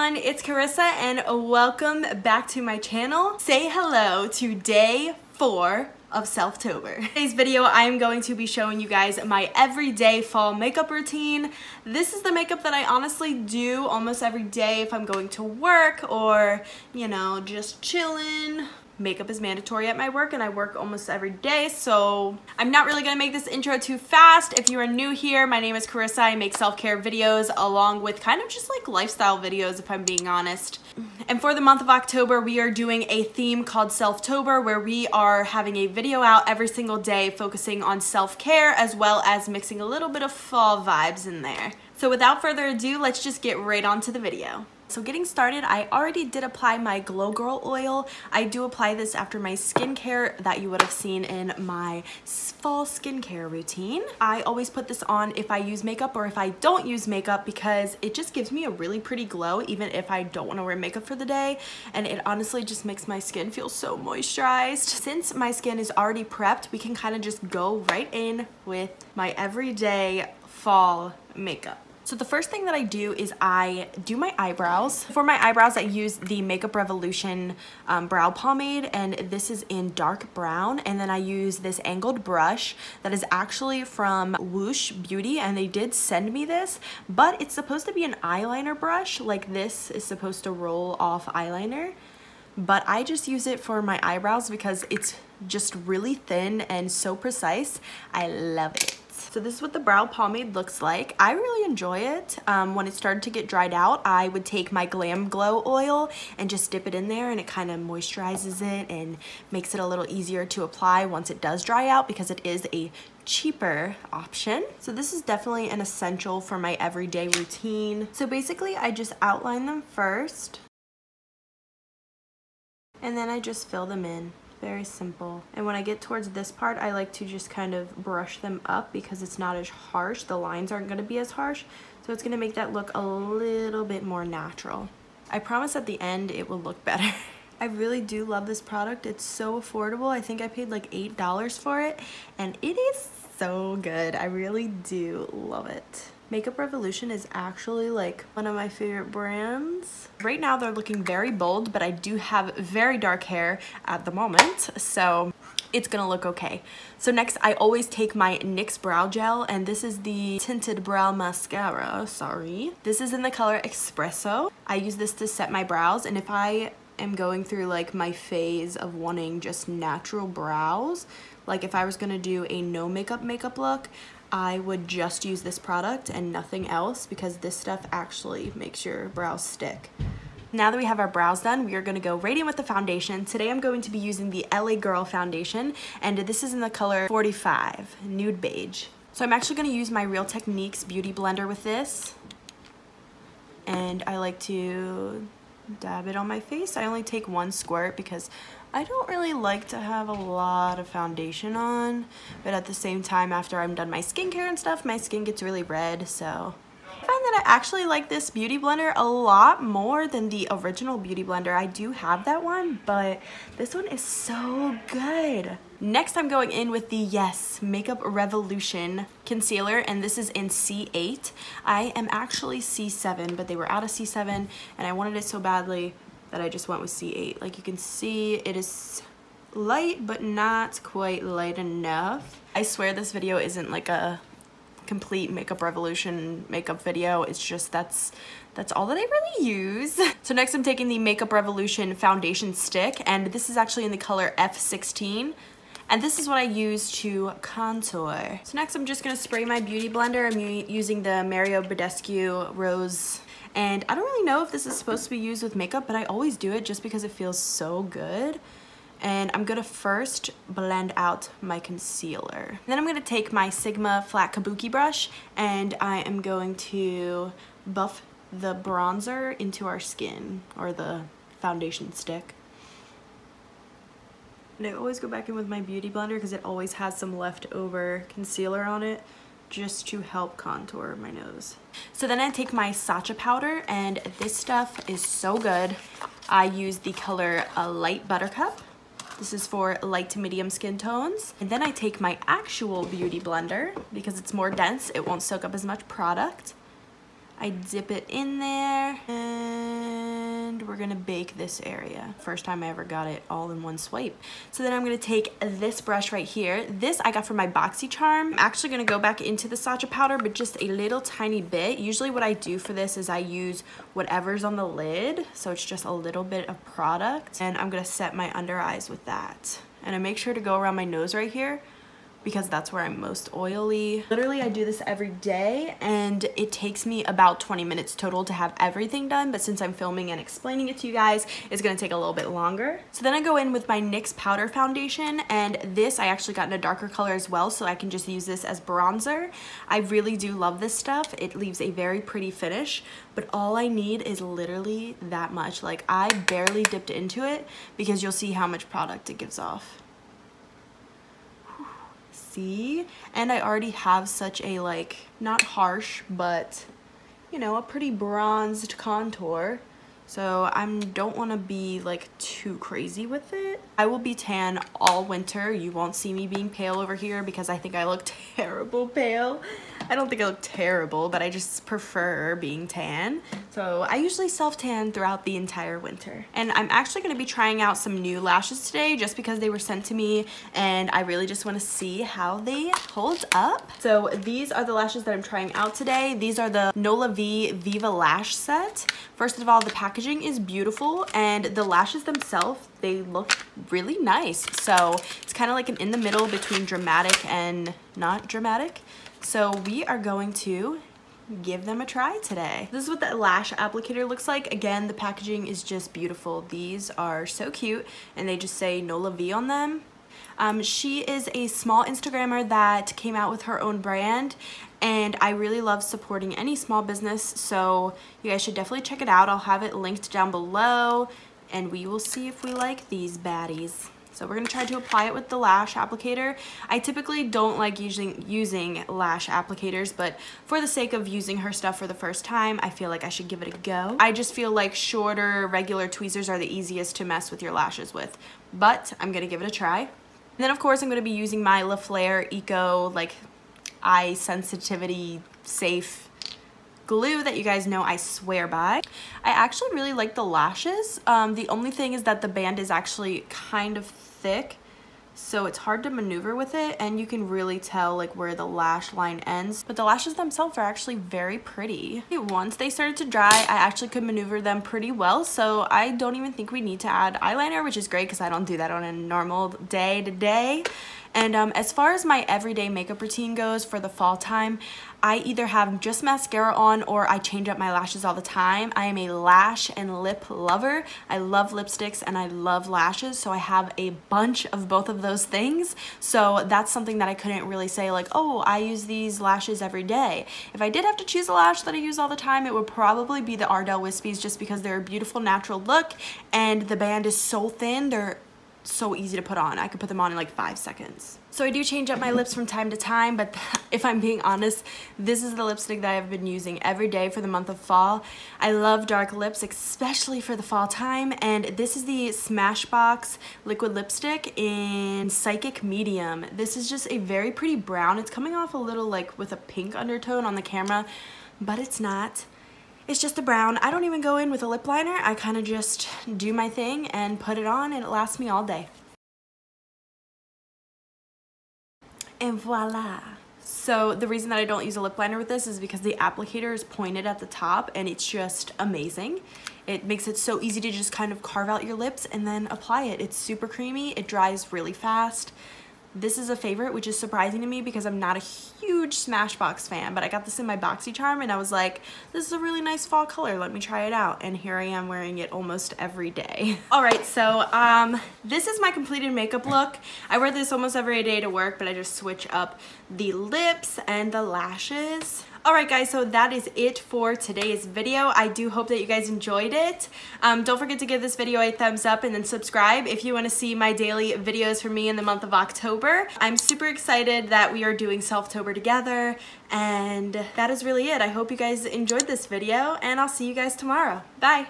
everyone, it's Carissa and welcome back to my channel. Say hello to day 4 of selftober. In today's video, I am going to be showing you guys my everyday fall makeup routine. This is the makeup that I honestly do almost every day if I'm going to work or, you know, just chilling. Makeup is mandatory at my work and I work almost every day, so I'm not really gonna make this intro too fast. If you are new here, my name is Carissa. I make self-care videos along with kind of just like lifestyle videos if I'm being honest. And for the month of October, we are doing a theme called Selftober where we are having a video out every single day focusing on self-care as well as mixing a little bit of fall vibes in there. So without further ado, let's just get right on to the video. So getting started, I already did apply my Glow Girl oil. I do apply this after my skincare that you would have seen in my fall skincare routine. I always put this on if I use makeup or if I don't use makeup because it just gives me a really pretty glow even if I don't want to wear makeup for the day, and it honestly just makes my skin feel so moisturized. Since my skin is already prepped, we can kind of just go right in with my everyday fall makeup. So the first thing that I do is I do my eyebrows. For my eyebrows, I use the Makeup Revolution brow pomade, and this is in dark brown. And then I use this angled brush that is actually from Whoosh Beauty, and they did send me this, but it's supposed to be an eyeliner brush. Like this is supposed to roll off eyeliner, but I just use it for my eyebrows because it's just really thin and so precise. I love it. So this is what the brow pomade looks like. I really enjoy it. When it started to get dried out, I would take my Glam Glow oil and just dip it in there, and it kind of moisturizes it and makes it a little easier to apply once it does dry out because it is a cheaper option. So this is definitely an essential for my everyday routine. So basically I just outline them first and then I just fill them in. Very simple. And when I get towards this part, I like to just kind of brush them up because it's not as harsh. The lines aren't going to be as harsh, so it's going to make that look a little bit more natural. I promise at the end it will look better. I really do love this product. It's so affordable. I think I paid like $8 for it, and it is so good. I really do love it. Makeup Revolution is actually like one of my favorite brands. Right now they're looking very bold, but I do have very dark hair at the moment, so it's gonna look okay. So next I always take my NYX brow gel, and this is the tinted brow mascara, sorry. This is in the color Espresso. I use this to set my brows, and if I am going through like my phase of wanting just natural brows, like if I was gonna do a no makeup look, I would just use this product and nothing else because this stuff actually makes your brows stick. Now that we have our brows done, we are going to go right in with the foundation. Today I'm going to be using the LA Girl foundation, and this is in the color 45, Nude Beige. So I'm actually going to use my Real Techniques beauty blender with this, and I like to dab it on my face. I only take one squirt because I don't really like to have a lot of foundation on, but at the same time, after I'm done my skincare and stuff, my skin gets really red, so I find that I actually like this beauty blender a lot more than the original beauty blender. I do have that one, but this one is so good. Next, I'm going in with the Yes Makeup Revolution concealer, and this is in C8. I am actually C7, but they were out of C7, and I wanted it so badly that I just went with C8. Like you can see, it is light, but not quite light enough. I swear this video isn't like a complete Makeup Revolution makeup video. It's just that's all that I really use. So next I'm taking the Makeup Revolution foundation stick, and this is actually in the color F16. And this is what I use to contour. So next I'm just gonna spray my beauty blender. I'm using the Mario Badescu Rose. And I don't really know if this is supposed to be used with makeup, but I always do it just because it feels so good. And I'm gonna first blend out my concealer. Then I'm gonna take my Sigma flat kabuki brush, and I am going to buff the bronzer into our skin, or the foundation stick. And I always go back in with my beauty blender because it always has some leftover concealer on it, just to help contour my nose. So then I take my Sacha powder, and this stuff is so good. I use the color Light Buttercup. This is for light to medium skin tones. And then I take my actual beauty blender because it's more dense. It won't soak up as much product. I dip it in there and we're gonna bake this area. First time I ever got it all in one swipe. So then I'm gonna take this brush right here. This I got from my BoxyCharm. I'm actually gonna go back into the Sacha powder, but just a little tiny bit. Usually what I do for this is I use whatever's on the lid. So it's just a little bit of product. And I'm gonna set my under eyes with that. And I make sure to go around my nose right here, because that's where I'm most oily. Literally, I do this every day and it takes me about 20 minutes total to have everything done, but since I'm filming and explaining it to you guys, it's gonna take a little bit longer. So then I go in with my NYX powder foundation, and this I actually got in a darker color as well, so I can just use this as bronzer. I really do love this stuff. It leaves a very pretty finish, but all I need is literally that much. Like, I barely dipped into it because you'll see how much product it gives off. See? And I already have such a, like, not harsh, but, you know, a pretty bronzed contour. So I don't want to be like too crazy with it. I will be tan all winter. You won't see me being pale over here because I think I look terrible pale. I don't think I look terrible, but I just prefer being tan. So I usually self-tan throughout the entire winter. And I'm actually going to be trying out some new lashes today just because they were sent to me and I really just want to see how they hold up. So these are the lashes that I'm trying out today. These are the Nola V Viva Lash Set. First of all, the packaging is beautiful and the lashes themselves, they look really nice. So it's kind of like an in the middle between dramatic and not dramatic. So we are going to give them a try today. This is what the lash applicator looks like. Again, the packaging is just beautiful. These are so cute and they just say Nola V on them. She is a small Instagrammer that came out with her own brand, and I really love supporting any small business, so you guys should definitely check it out. I'll have it linked down below and we will see if we like these baddies. So we're going to try to apply it with the lash applicator. I typically don't like using lash applicators, but for the sake of using her stuff for the first time, I feel like I should give it a go. I just feel like shorter, regular tweezers are the easiest to mess with your lashes with, but I'm going to give it a try. And then of course I'm going to be using my La Flare Eco like eye sensitivity safe glue that you guys know I swear by. I actually really like the lashes. The only thing is that the band is actually kind of thick, so it's hard to maneuver with it, and you can really tell like where the lash line ends, but the lashes themselves are actually very pretty. Once they started to dry, I actually could maneuver them pretty well, so I don't even think we need to add eyeliner, which is great because I don't do that on a normal day to day. And as far as my everyday makeup routine goes for the fall time, I either have just mascara on or I change up my lashes all the time. I am a lash and lip lover. I love lipsticks and I love lashes, so I have a bunch of both of those things. So that's something that I couldn't really say like, oh, I use these lashes every day. If I did have to choose a lash that I use all the time, it would probably be the Ardell Wispies, just because they're a beautiful natural look and the band is so thin, they're so easy to put on. I could put them on in like 5 seconds. So I do change up my lips from time to time, but if I'm being honest, this is the lipstick that I've been using every day for the month of fall. I love dark lips, especially for the fall time, and this is the Smashbox liquid lipstick in Psychic Medium. This is just a very pretty brown. It's coming off a little like with a pink undertone on the camera, but it's not. It's just a brown. I don't even go in with a lip liner. I kind of just do my thing and put it on, and it lasts me all day. And voila. So the reason that I don't use a lip liner with this is because the applicator is pointed at the top and it's just amazing. It makes it so easy to just kind of carve out your lips and then apply it. It's super creamy. It dries really fast. This is a favorite, which is surprising to me because I'm not a huge Smashbox fan, but I got this in my BoxyCharm and I was like, this is a really nice fall color, let me try it out. And here I am wearing it almost every day. All right, so this is my completed makeup look. I wear this almost every day to work, but I just switch up the lips and the lashes. Alright guys, so that is it for today's video. I do hope that you guys enjoyed it. Don't forget to give this video a thumbs up and then subscribe if you want to see my daily videos from me in the month of October. I'm super excited that we are doing Selftober together, and that is really it. I hope you guys enjoyed this video, and I'll see you guys tomorrow. Bye!